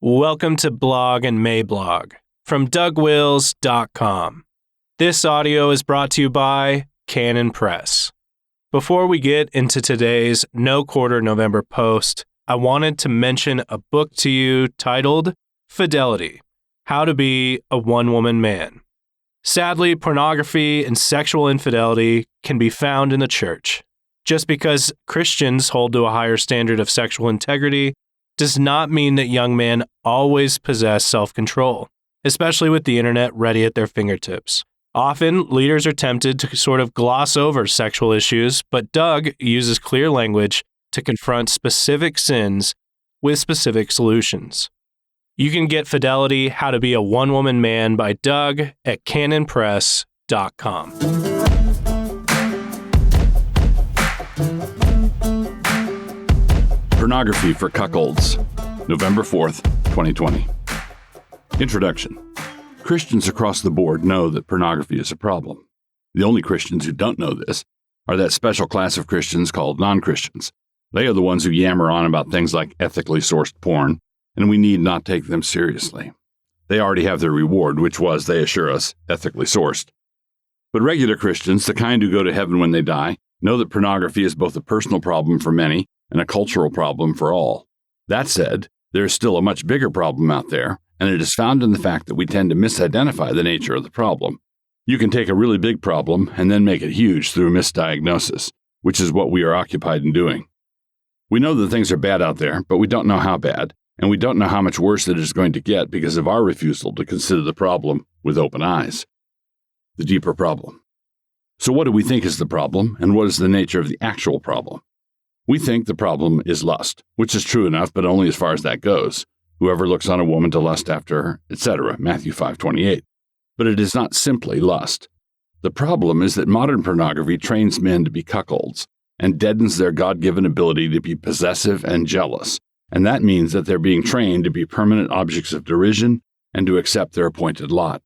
Welcome to Blog and Mayblog from DougWills.com. This audio is brought to you by Canon Press. Before we get into today's No Quarter November post, I wanted to mention a book to you titled Fidelity: How to Be a One-Woman Man. Sadly, pornography and sexual infidelity can be found in the church. Just because Christians hold to a higher standard of sexual integrity does not mean that young men always possess self-control, especially with the internet ready at their fingertips. Often, leaders are tempted to sort of gloss over sexual issues, but Doug uses clear language to confront specific sins with specific solutions. You can get Fidelity: How to Be a One-Woman Man by Doug at canonpress.com. Pornography for Cuckolds, November 4th, 2020. Introduction. Christians across the board know that pornography is a problem. The only Christians who don't know this are that special class of Christians called non-Christians. They are the ones who yammer on about things like ethically sourced porn, and we need not take them seriously. They already have their reward, which was, they assure us, ethically sourced. But regular Christians, the kind who go to heaven when they die, know that pornography is both a personal problem for many and a cultural problem for all. That said, there is still a much bigger problem out there, and it is found in the fact that we tend to misidentify the nature of the problem. You can take a really big problem and then make it huge through misdiagnosis, which is what we are occupied in doing. We know that things are bad out there, but we don't know how bad, and we don't know how much worse it is going to get because of our refusal to consider the problem with open eyes. The deeper problem. So what do we think is the problem, and what is the nature of the actual problem? We think the problem is lust, which is true enough, but only as far as that goes. Whoever looks on a woman to lust after her, etc., Matthew 5:28. But it is not simply lust. The problem is that modern pornography trains men to be cuckolds and deadens their God-given ability to be possessive and jealous, and that means that they're being trained to be permanent objects of derision and to accept their appointed lot.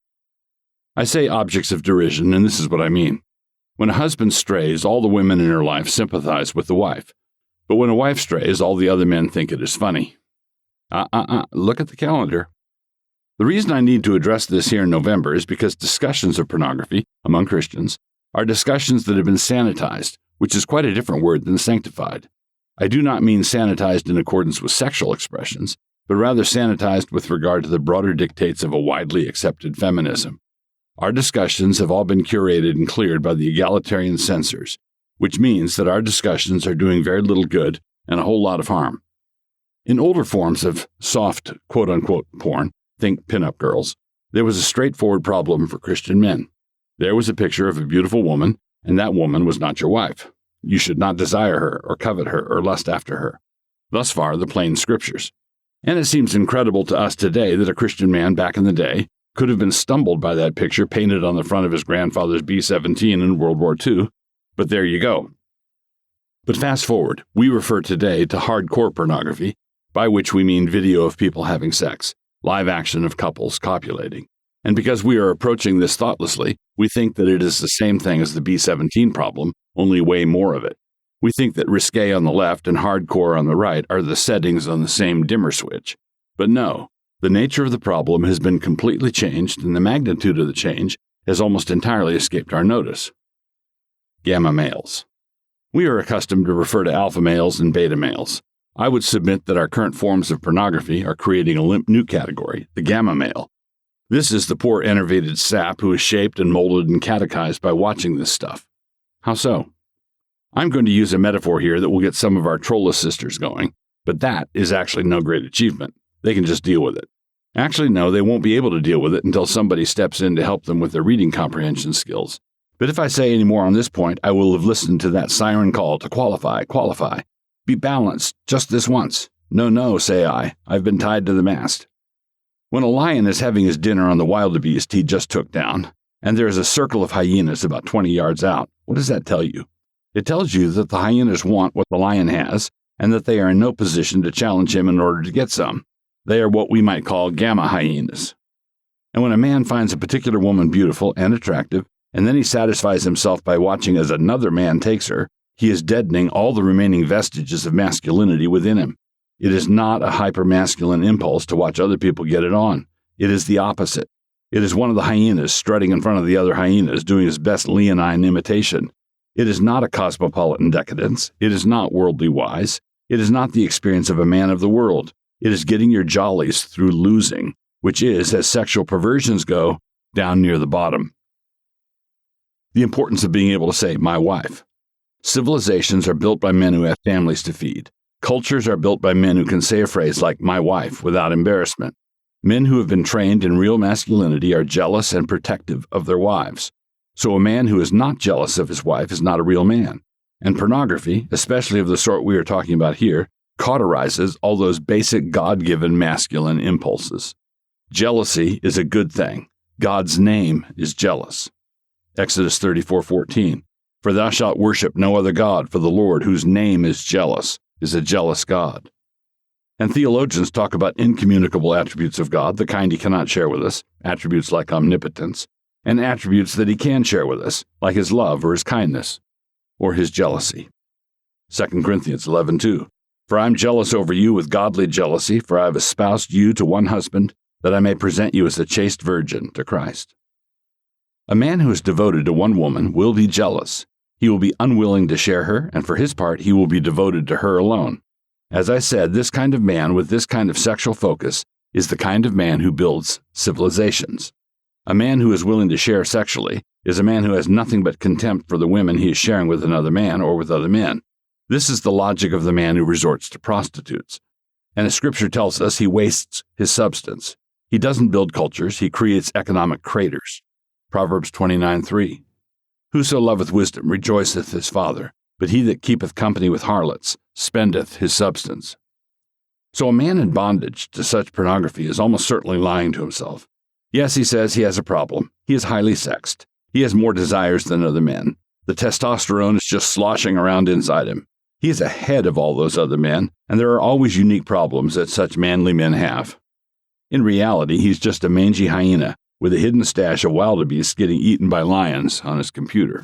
I say objects of derision, and this is what I mean. When a husband strays, all the women in her life sympathize with the wife. But when a wife strays, all the other men think it is funny. Look at the calendar. The reason I need to address this here in November is because discussions of pornography among Christians are discussions that have been sanitized, which is quite a different word than sanctified. I do not mean sanitized in accordance with sexual expressions, but rather sanitized with regard to the broader dictates of a widely accepted feminism. Our discussions have all been curated and cleared by the egalitarian censors, which means that our discussions are doing very little good and a whole lot of harm. In older forms of soft, quote-unquote, porn, think pinup girls, there was a straightforward problem for Christian men. There was a picture of a beautiful woman, and that woman was not your wife. You should not desire her, or covet her, or lust after her. Thus far, the plain scriptures. And it seems incredible to us today that a Christian man back in the day could have been stumbled by that picture painted on the front of his grandfather's B-17 in World War II, but there you go. But fast forward, we refer today to hardcore pornography, by which we mean video of people having sex, live action of couples copulating. And because we are approaching this thoughtlessly, we think that it is the same thing as the B-17 problem, only way more of it. We think that risque on the left and hardcore on the right are the settings on the same dimmer switch. But no, the nature of the problem has been completely changed, and the magnitude of the change has almost entirely escaped our notice. Gamma males. We are accustomed to refer to alpha males and beta males. I would submit that our current forms of pornography are creating a limp new category, the gamma male. This is the poor enervated sap who is shaped and molded and catechized by watching this stuff. How so? I'm going to use a metaphor here that will get some of our trollless sisters going, but that is actually no great achievement. They can just deal with it. Actually, no, they won't be able to deal with it until somebody steps in to help them with their reading comprehension skills. But if I say any more on this point, I will have listened to that siren call to qualify. Be balanced, just this once. No, say I. I've been tied to the mast. When a lion is having his dinner on the wildebeest he just took down, and there is a circle of hyenas about 20 yards out, what does that tell you? It tells you that the hyenas want what the lion has, and that they are in no position to challenge him in order to get some. They are what we might call gamma hyenas. And when a man finds a particular woman beautiful and attractive, and then he satisfies himself by watching as another man takes her, he is deadening all the remaining vestiges of masculinity within him. It is not a hypermasculine impulse to watch other people get it on. It is the opposite. It is one of the hyenas strutting in front of the other hyenas, doing his best leonine imitation. It is not a cosmopolitan decadence. It is not worldly wise. It is not the experience of a man of the world. It is getting your jollies through losing, which is, as sexual perversions go, down near the bottom. The importance of being able to say, my wife. Civilizations are built by men who have families to feed. Cultures are built by men who can say a phrase like, my wife, without embarrassment. Men who have been trained in real masculinity are jealous and protective of their wives. So a man who is not jealous of his wife is not a real man. And pornography, especially of the sort we are talking about here, cauterizes all those basic God-given masculine impulses. Jealousy is a good thing. God's name is jealous. Exodus 34:14. For thou shalt worship no other God, for the Lord, whose name is jealous, is a jealous God. And theologians talk about incommunicable attributes of God, the kind he cannot share with us, attributes like omnipotence, and attributes that he can share with us, like his love or his kindness, or his jealousy. 2 Corinthians 11:2. For I am jealous over you with godly jealousy, for I have espoused you to one husband, that I may present you as a chaste virgin to Christ. A man who is devoted to one woman will be jealous. He will be unwilling to share her, and for his part, he will be devoted to her alone. As I said, this kind of man with this kind of sexual focus is the kind of man who builds civilizations. A man who is willing to share sexually is a man who has nothing but contempt for the women he is sharing with another man or with other men. This is the logic of the man who resorts to prostitutes. And as Scripture tells us, he wastes his substance. He doesn't build cultures, he creates economic craters. Proverbs 29:3. Whoso loveth wisdom rejoiceth his father, but he that keepeth company with harlots spendeth his substance. So a man in bondage to such pornography is almost certainly lying to himself. Yes, he says he has a problem. He is highly sexed. He has more desires than other men. The testosterone is just sloshing around inside him. He is ahead of all those other men, and there are always unique problems that such manly men have. In reality, he's just a mangy hyena with a hidden stash of wildebeests getting eaten by lions on his computer.